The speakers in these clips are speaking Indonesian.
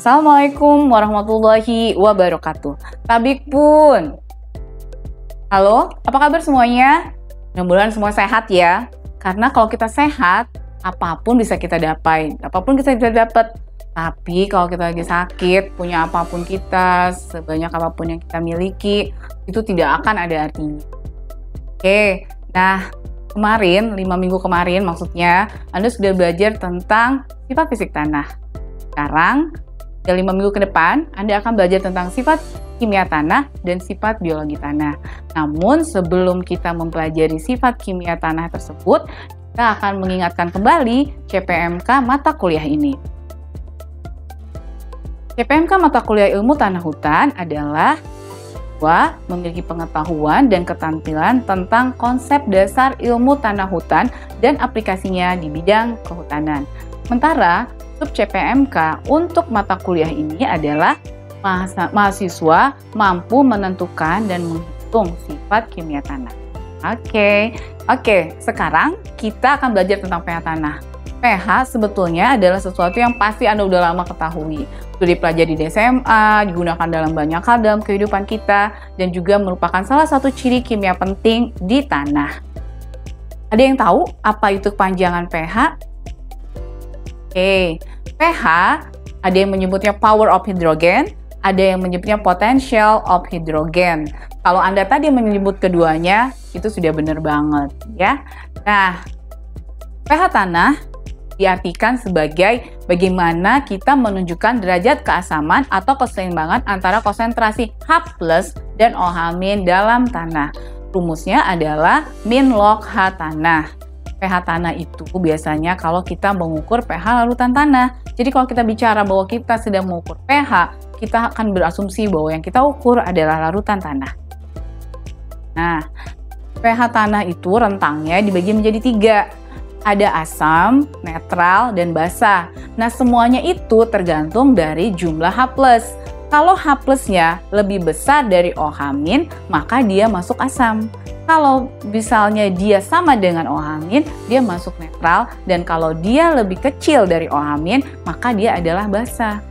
Assalamualaikum warahmatullahi wabarakatuh. Tabik pun. Halo, apa kabar semuanya? Mudah-mudahan semua sehat ya. Karena kalau kita sehat, apapun bisa kita dapat. Apapun bisa kita dapat. Tapi kalau kita lagi sakit, punya apapun kita, sebanyak apapun yang kita miliki, itu tidak akan ada artinya. Oke, nah kemarin, 5 minggu kemarin maksudnya, Anda sudah belajar tentang sifat fisik tanah. Sekarang, 5 minggu ke depan, Anda akan belajar tentang sifat kimia tanah dan sifat biologi tanah. Namun, sebelum kita mempelajari sifat kimia tanah tersebut, kita akan mengingatkan kembali CPMK mata kuliah ini. CPMK mata kuliah ilmu tanah hutan adalah memiliki pengetahuan dan keterampilan tentang konsep dasar ilmu tanah hutan dan aplikasinya di bidang kehutanan. Sementara sub CPMK untuk mata kuliah ini adalah mahasiswa mampu menentukan dan menghitung sifat kimia tanah. Oke, sekarang kita akan belajar tentang pH tanah. pH sebetulnya adalah sesuatu yang pasti Anda udah lama ketahui. Sudah dipelajari di SMA, digunakan dalam banyak hal dalam kehidupan kita, dan juga merupakan salah satu ciri kimia penting di tanah. Ada yang tahu apa itu kepanjangan pH? pH ada yang menyebutnya power of hydrogen, ada yang menyebutnya potential of hydrogen. Kalau Anda tadi menyebut keduanya, itu sudah benar banget ya. Nah, pH tanah diartikan sebagai bagaimana kita menunjukkan derajat keasaman atau keseimbangan antara konsentrasi H+ dan OH- dalam tanah. Rumusnya adalah min log H tanah. pH tanah itu biasanya kalau kita mengukur pH larutan tanah. Jadi kalau kita bicara bahwa kita sedang mengukur pH, kita akan berasumsi bahwa yang kita ukur adalah larutan tanah. Nah, pH tanah itu rentangnya dibagi menjadi 3. Ada asam, netral, dan basa. Nah, semuanya itu tergantung dari jumlah H+. Kalau H+-nya lebih besar dari OH-, maka dia masuk asam. Kalau misalnya dia sama dengan OH-, dia masuk netral. Dan kalau dia lebih kecil dari OH-, maka dia adalah basa.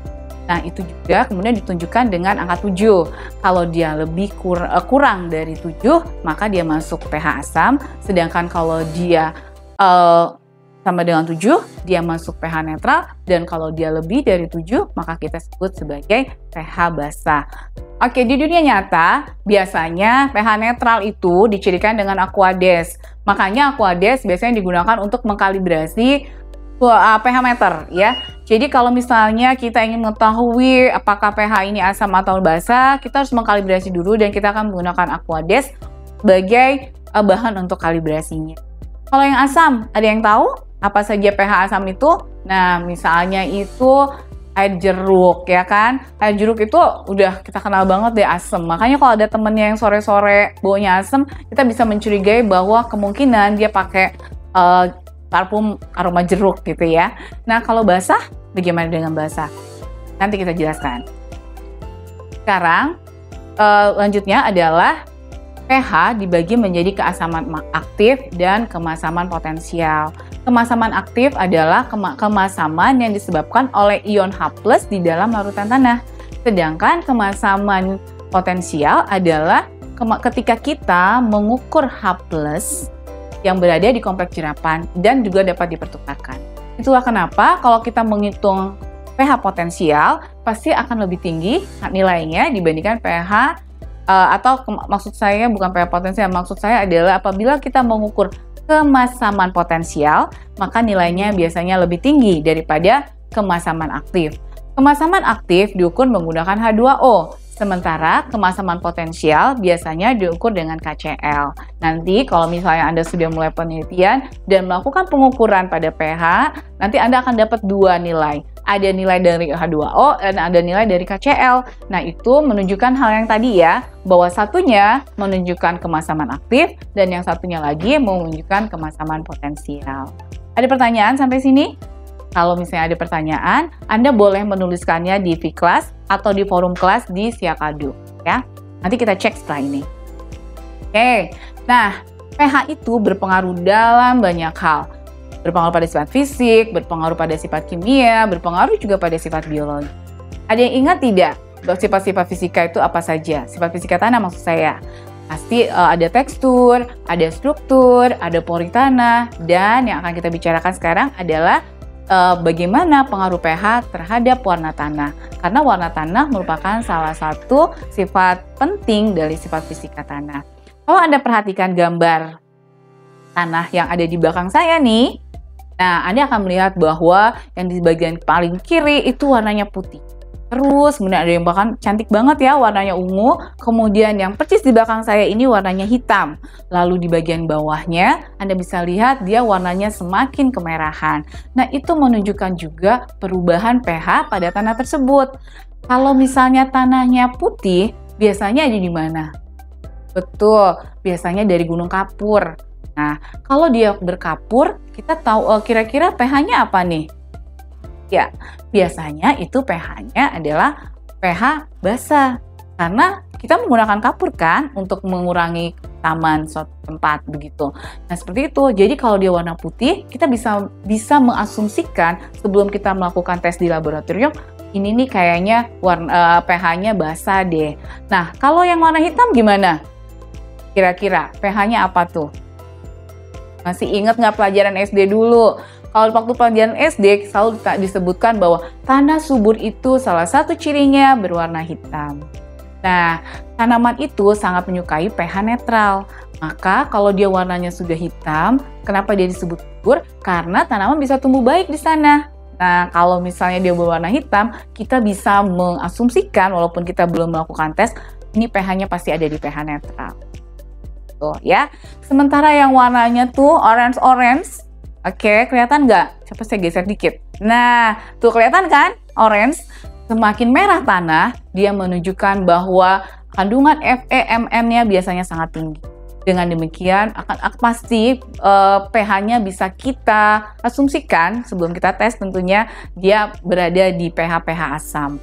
Nah, itu juga kemudian ditunjukkan dengan angka 7. Kalau dia lebih kurang dari 7, maka dia masuk pH asam. Sedangkan kalau dia sama dengan 7, dia masuk pH netral, dan kalau dia lebih dari 7, maka kita sebut sebagai pH basa. Oke, di dunia nyata, biasanya pH netral itu dicirikan dengan Aquades. Makanya Aquades biasanya digunakan untuk mengkalibrasi pH meter ya. Jadi kalau misalnya kita ingin mengetahui apakah pH ini asam atau basa, kita harus mengkalibrasi dulu dan kita akan menggunakan Aquades sebagai bahan untuk kalibrasinya. Kalau yang asam, ada yang tahu apa saja pH asam itu? Nah, misalnya itu air jeruk, ya kan? Air jeruk itu udah kita kenal banget deh asam. Makanya kalau ada temennya yang sore-sore baunya asam, kita bisa mencurigai bahwa kemungkinan dia pakai parfum aroma jeruk gitu ya. Nah, kalau basah, bagaimana dengan basah? Nanti kita jelaskan. Sekarang, lanjutnya adalah pH dibagi menjadi keasaman aktif dan kemasaman potensial. Kemasaman aktif adalah kemasaman yang disebabkan oleh ion H+ di dalam larutan tanah. Sedangkan kemasaman potensial adalah ketika kita mengukur H+ yang berada di kompleks jerapan dan juga dapat dipertukarkan. Itulah kenapa kalau kita menghitung pH potensial pasti akan lebih tinggi nilainya dibandingkan pH maksud saya bukan pH potensial, maksud saya adalah apabila kita mengukur kemasaman potensial, maka nilainya biasanya lebih tinggi daripada kemasaman aktif. Kemasaman aktif diukur menggunakan H2O, sementara kemasaman potensial biasanya diukur dengan KCl. Nanti kalau misalnya Anda sudah mulai penelitian dan melakukan pengukuran pada pH, nanti Anda akan dapat 2 nilai. Ada nilai dari H2O dan ada nilai dari KCl. Nah, itu menunjukkan hal yang tadi ya, bahwa satunya menunjukkan kemasaman aktif dan yang satunya lagi menunjukkan kemasaman potensial. Ada pertanyaan sampai sini? Kalau misalnya ada pertanyaan, Anda boleh menuliskannya di Vkelas atau di forum kelas di Siakadu ya. Nanti kita cek setelah ini. Oke. Nah, pH itu berpengaruh dalam banyak hal. Berpengaruh pada sifat fisik, berpengaruh pada sifat kimia, berpengaruh juga pada sifat biologi. Ada yang ingat tidak? Sifat-sifat fisika itu apa saja? Sifat fisika tanah maksud saya. Pasti ada tekstur, ada struktur, ada pori tanah, dan yang akan kita bicarakan sekarang adalah bagaimana pengaruh pH terhadap warna tanah. Karena warna tanah merupakan salah satu sifat penting dari sifat fisika tanah. Kalau Anda perhatikan gambar tanah yang ada di belakang saya nih, nah Anda akan melihat bahwa yang di bagian paling kiri itu warnanya putih. Terus kemudian ada yang bahkan cantik banget ya, warnanya ungu. Kemudian yang persis di belakang saya ini warnanya hitam. Lalu di bagian bawahnya Anda bisa lihat dia warnanya semakin kemerahan. Nah, itu menunjukkan juga perubahan pH pada tanah tersebut. Kalau misalnya tanahnya putih, biasanya ada di mana? Betul, biasanya dari Gunung Kapur. Nah, kalau dia berkapur, kita tahu kira-kira pH-nya apa nih? Ya, biasanya itu pH-nya adalah pH basah. Karena kita menggunakan kapur kan untuk mengurangi taman suatu tempat begitu. Nah, seperti itu. Jadi kalau dia warna putih, kita bisa mengasumsikan sebelum kita melakukan tes di laboratorium, ini nih kayaknya warna pH-nya basah deh. Nah, kalau yang warna hitam gimana? Kira-kira pH-nya apa tuh? Masih ingat nggak pelajaran SD dulu? Kalau waktu pelajaran SD selalu disebutkan bahwa tanah subur itu salah satu cirinya berwarna hitam. Nah, tanaman itu sangat menyukai pH netral. Maka kalau dia warnanya sudah hitam, kenapa dia disebut subur? Karena tanaman bisa tumbuh baik di sana. Nah, kalau misalnya dia berwarna hitam, kita bisa mengasumsikan walaupun kita belum melakukan tes, ini pH-nya pasti ada di pH netral. Tuh ya. Sementara yang warnanya tuh orange-orange, oke, kelihatan nggak? Coba saya geser dikit. Nah, tuh kelihatan kan? Orange. Semakin merah tanah, dia menunjukkan bahwa kandungan FeMN-nya biasanya sangat tinggi. Dengan demikian, pasti pH-nya bisa kita asumsikan sebelum kita tes tentunya dia berada di pH asam.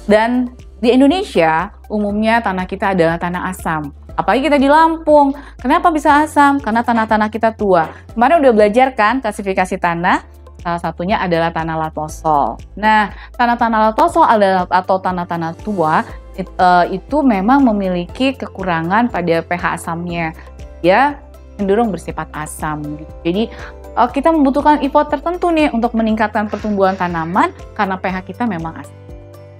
Dan di Indonesia, umumnya tanah kita adalah tanah asam. Apalagi kita di Lampung. Kenapa bisa asam? Karena tanah-tanah kita tua. Kemarin udah belajar kan klasifikasi tanah? Salah satunya adalah tanah latosol. Nah, tanah-tanah latosol atau tanah-tanah tua itu memang memiliki kekurangan pada pH asamnya. Dia cenderung bersifat asam. Gitu. Jadi, kita membutuhkan effort tertentu nih untuk meningkatkan pertumbuhan tanaman karena pH kita memang asam.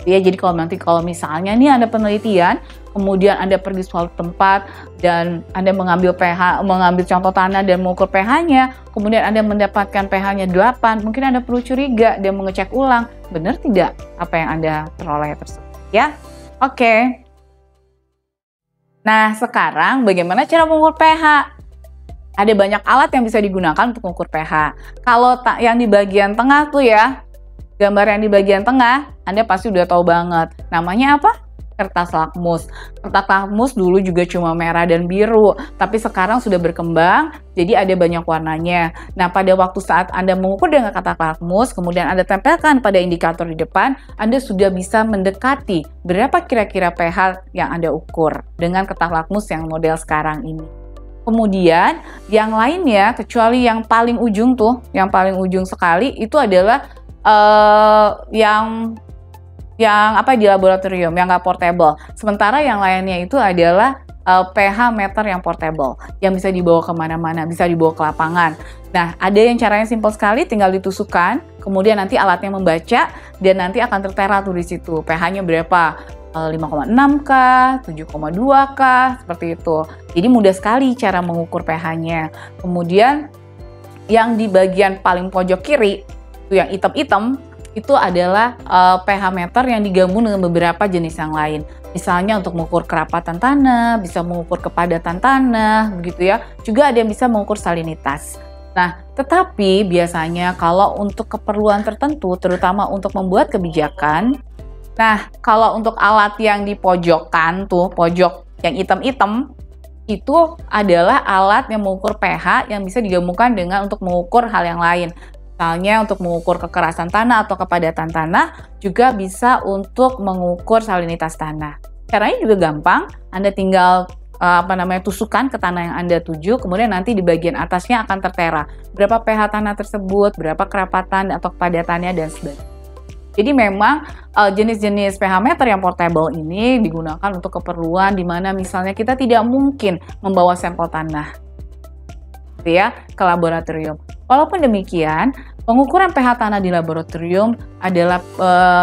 Ya, jadi kalau misalnya nih Anda penelitian, kemudian Anda pergi suatu tempat dan Anda mengambil contoh tanah dan mengukur pH-nya, kemudian Anda mendapatkan pH-nya 8, mungkin Anda perlu curiga dan mengecek ulang, benar tidak apa yang Anda peroleh tersebut, ya? Oke. Nah, sekarang bagaimana cara mengukur pH? Ada banyak alat yang bisa digunakan untuk mengukur pH. Kalau yang di bagian tengah tuh ya, gambar yang di bagian tengah, Anda pasti udah tahu banget. Namanya apa? Kertas lakmus. Kertas lakmus dulu juga cuma merah dan biru, tapi sekarang sudah berkembang, jadi ada banyak warnanya. Nah, pada waktu saat Anda mengukur dengan kertas lakmus, kemudian Anda tempelkan pada indikator di depan, Anda sudah bisa mendekati berapa kira-kira pH yang Anda ukur dengan kertas lakmus yang model sekarang ini. Kemudian, yang lainnya, kecuali yang paling ujung tuh, yang paling ujung sekali, itu adalah yang di laboratorium yang nggak portable. Sementara yang lainnya itu adalah pH meter yang portable, yang bisa dibawa kemana-mana, bisa dibawa ke lapangan. Nah, ada yang caranya simpel sekali, tinggal ditusukkan, kemudian nanti alatnya membaca, dan nanti akan tertera tuh di situ pH-nya berapa, 5,6 kah, 7,2 kah, seperti itu. Jadi mudah sekali cara mengukur pH-nya. Kemudian yang di bagian paling pojok kiri, itu yang hitam-hitam, itu adalah pH meter yang digabung dengan beberapa jenis yang lain. Misalnya untuk mengukur kerapatan tanah, bisa mengukur kepadatan tanah, begitu ya. Juga ada yang bisa mengukur salinitas. Nah, tetapi biasanya kalau untuk keperluan tertentu, terutama untuk membuat kebijakan, nah kalau untuk alat yang di pojokan tuh, pojok yang hitam-hitam, itu adalah alat yang mengukur pH yang bisa digabungkan dengan untuk mengukur hal yang lain. Misalnya untuk mengukur kekerasan tanah atau kepadatan tanah, juga bisa untuk mengukur salinitas tanah. Caranya juga gampang, Anda tinggal tusukan ke tanah yang Anda tuju, kemudian nanti di bagian atasnya akan tertera berapa pH tanah tersebut, berapa kerapatan atau kepadatannya dan sebagainya. Jadi memang jenis-jenis pH meter yang portable ini digunakan untuk keperluan di mana misalnya kita tidak mungkin membawa sampel tanah gitu ya ke laboratorium. Walaupun demikian, pengukuran pH tanah di laboratorium adalah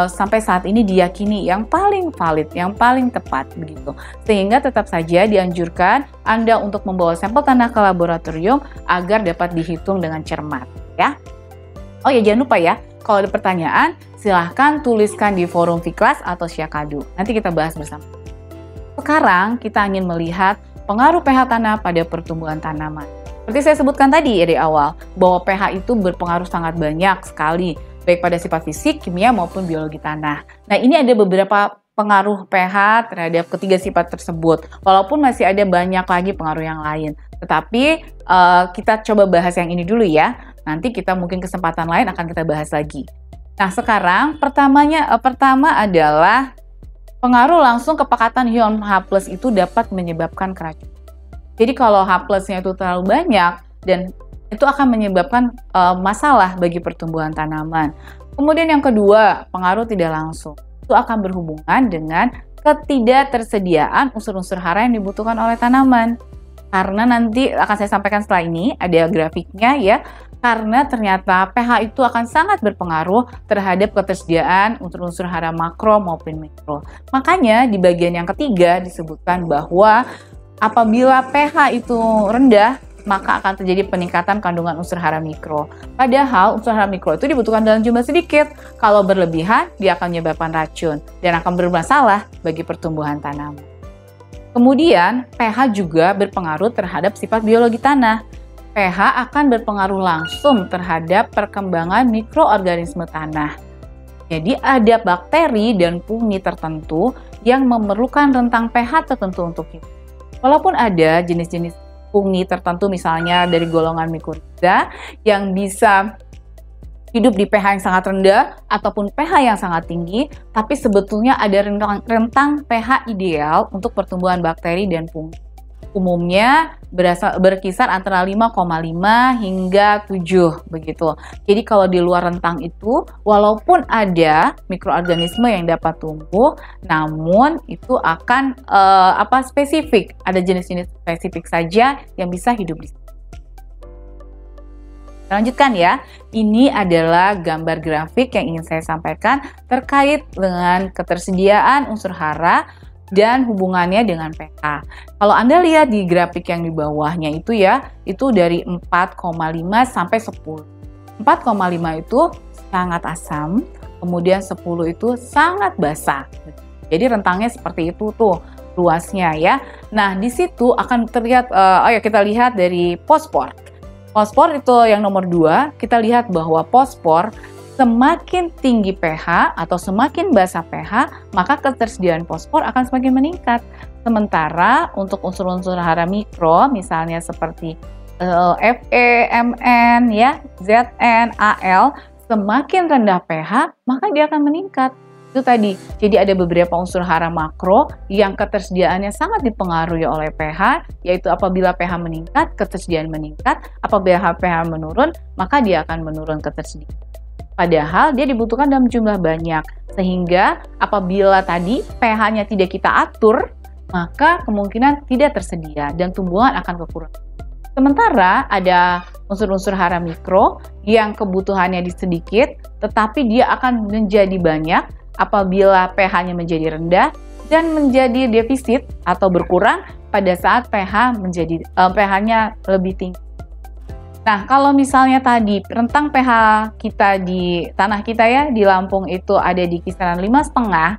sampai saat ini diyakini yang paling valid, yang paling tepat begitu. Sehingga tetap saja dianjurkan Anda untuk membawa sampel tanah ke laboratorium agar dapat dihitung dengan cermat ya. Oh ya, jangan lupa ya, kalau ada pertanyaan silahkan tuliskan di forum Fiklas atau Syakadu. Nanti kita bahas bersama. Sekarang kita ingin melihat pengaruh pH tanah pada pertumbuhan tanaman. Seperti saya sebutkan tadi di awal, bahwa pH itu berpengaruh sangat banyak sekali, baik pada sifat fisik, kimia, maupun biologi tanah. Nah, ini ada beberapa pengaruh pH terhadap ketiga sifat tersebut, walaupun masih ada banyak lagi pengaruh yang lain. Tetapi kita coba bahas yang ini dulu ya, nanti kita mungkin kesempatan lain akan kita bahas lagi. Nah, sekarang pertama adalah pengaruh langsung kepekatan ion H+ itu dapat menyebabkan keracunan. Jadi kalau H+-nya itu terlalu banyak dan itu akan menyebabkan masalah bagi pertumbuhan tanaman. Kemudian yang kedua, pengaruh tidak langsung. Itu akan berhubungan dengan ketidaktersediaan unsur-unsur hara yang dibutuhkan oleh tanaman. Karena nanti akan saya sampaikan setelah ini, ada grafiknya ya. Karena ternyata pH itu akan sangat berpengaruh terhadap ketersediaan unsur-unsur hara makro maupun mikro. Makanya di bagian yang ketiga disebutkan bahwa apabila pH itu rendah, maka akan terjadi peningkatan kandungan unsur hara mikro. Padahal unsur hara mikro itu dibutuhkan dalam jumlah sedikit. Kalau berlebihan, dia akan menyebabkan racun dan akan bermasalah bagi pertumbuhan tanaman. Kemudian, pH juga berpengaruh terhadap sifat biologi tanah. pH akan berpengaruh langsung terhadap perkembangan mikroorganisme tanah. Jadi ada bakteri dan fungi tertentu yang memerlukan rentang pH tertentu untuk hidup. Walaupun ada jenis-jenis fungi tertentu misalnya dari golongan mycorrhiza yang bisa hidup di pH yang sangat rendah ataupun pH yang sangat tinggi, tapi sebetulnya ada rentang pH ideal untuk pertumbuhan bakteri dan fungi. Umumnya berkisar antara 5,5 hingga 7 begitu. Jadi kalau di luar rentang itu, walaupun ada mikroorganisme yang dapat tumbuh, namun itu akan spesifik. Ada jenis-jenis spesifik saja yang bisa hidup di situ. Lanjutkan ya, ini adalah gambar grafik yang ingin saya sampaikan terkait dengan ketersediaan unsur hara dan hubungannya dengan pH. Kalau Anda lihat di grafik yang di bawahnya itu ya, itu dari 4,5 sampai 10. 4,5 itu sangat asam, kemudian 10 itu sangat basah. Jadi rentangnya seperti itu tuh luasnya ya. Nah, di situ akan terlihat, kita lihat dari fosfor. Fosfor itu yang nomor 2, kita lihat bahwa fosfor semakin tinggi pH atau semakin basah pH, maka ketersediaan fosfor akan semakin meningkat. Sementara untuk unsur-unsur hara mikro, misalnya seperti Fe, Mn, ya, Zn, Al, semakin rendah pH, maka dia akan meningkat. Itu tadi. Jadi ada beberapa unsur hara makro yang ketersediaannya sangat dipengaruhi oleh pH, yaitu apabila pH meningkat, ketersediaan meningkat. Apabila pH menurun, maka dia akan menurun ketersediaan. Padahal dia dibutuhkan dalam jumlah banyak, sehingga apabila tadi pH-nya tidak kita atur, maka kemungkinan tidak tersedia dan tumbuhan akan kekurangan. Sementara ada unsur-unsur hara mikro yang kebutuhannya sedikit, tetapi dia akan menjadi banyak apabila pH-nya menjadi rendah dan menjadi defisit atau berkurang pada saat pH-nya lebih tinggi. Nah, kalau misalnya tadi rentang pH kita di tanah kita ya, di Lampung itu ada di kisaran 5,5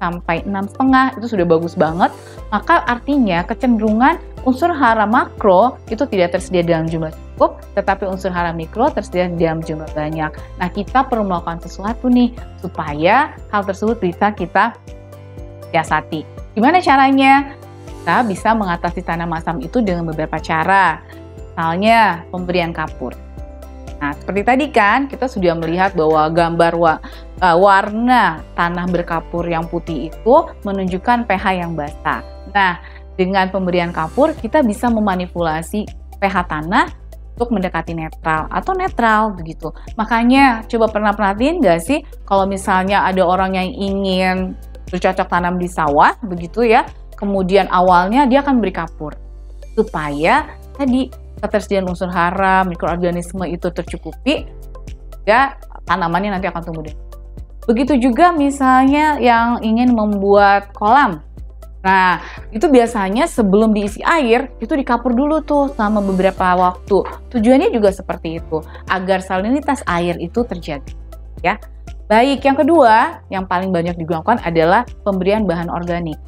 sampai 6,5, itu sudah bagus banget. Maka artinya kecenderungan unsur hara makro itu tidak tersedia dalam jumlah cukup, tetapi unsur hara mikro tersedia dalam jumlah banyak. Nah, kita perlu melakukan sesuatu nih, supaya hal tersebut bisa kita siasati. Gimana caranya? Kita bisa mengatasi tanam asam itu dengan beberapa cara. Misalnya pemberian kapur. Nah, seperti tadi kan kita sudah melihat bahwa gambar warna tanah berkapur yang putih itu menunjukkan pH yang basah. Nah, dengan pemberian kapur kita bisa memanipulasi pH tanah untuk mendekati netral atau netral begitu. Makanya coba pernah perhatiin nggak sih kalau misalnya ada orang yang ingin bercocok tanam di sawah begitu ya, kemudian awalnya dia akan beri kapur supaya tadi ketersediaan unsur hara, mikroorganisme itu tercukupi, ya tanamannya nanti akan tumbuh. Begitu juga misalnya yang ingin membuat kolam. Nah, itu biasanya sebelum diisi air, itu dikapur dulu tuh selama beberapa waktu. Tujuannya juga seperti itu, agar salinitas air itu terjadi. Ya. Baik, yang kedua, yang paling banyak digunakan adalah pemberian bahan organik.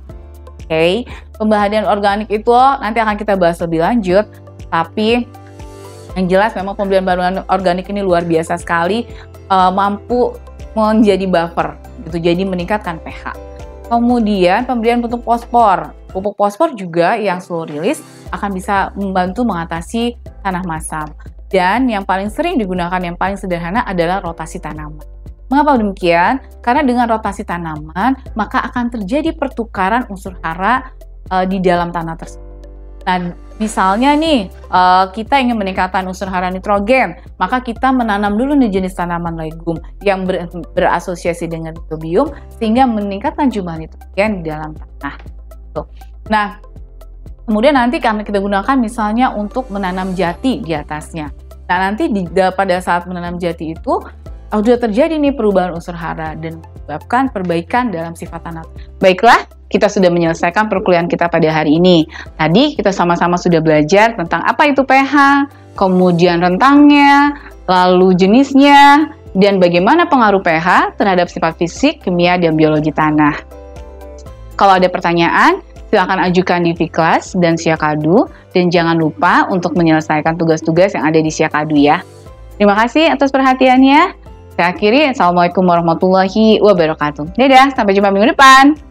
Oke, pemberian organik itu nanti akan kita bahas lebih lanjut, tapi yang jelas memang pemberian bahan organik ini luar biasa sekali, mampu menjadi buffer, gitu, jadi meningkatkan pH. Kemudian pemberian pupuk fosfor. Pupuk fosfor juga yang slow release akan bisa membantu mengatasi tanah masam. Dan yang paling sering digunakan, yang paling sederhana adalah rotasi tanaman. Mengapa demikian? Karena dengan rotasi tanaman, maka akan terjadi pertukaran unsur hara di dalam tanah tersebut. Nah, misalnya nih, kita ingin meningkatkan unsur hara nitrogen, maka kita menanam dulu nih jenis tanaman legum yang berasosiasi dengan nitrobium, sehingga meningkatkan jumlah nitrogen di dalam tanah. Tuh. Nah, kemudian nanti kami kita gunakan misalnya untuk menanam jati di atasnya. Nah, nanti pada saat menanam jati itu, sudah terjadi nih perubahan unsur hara dan menyebabkan perbaikan dalam sifat tanah. Baiklah, kita sudah menyelesaikan perkuliahan kita pada hari ini. Tadi kita sama-sama sudah belajar tentang apa itu pH, kemudian rentangnya, lalu jenisnya, dan bagaimana pengaruh pH terhadap sifat fisik, kimia, dan biologi tanah. Kalau ada pertanyaan, silakan ajukan di Fiklas dan Siakadu, dan jangan lupa untuk menyelesaikan tugas-tugas yang ada di Siakadu ya. Terima kasih atas perhatiannya. Saya akhiri, Assalamualaikum warahmatullahi wabarakatuh. Dadah, sampai jumpa minggu depan.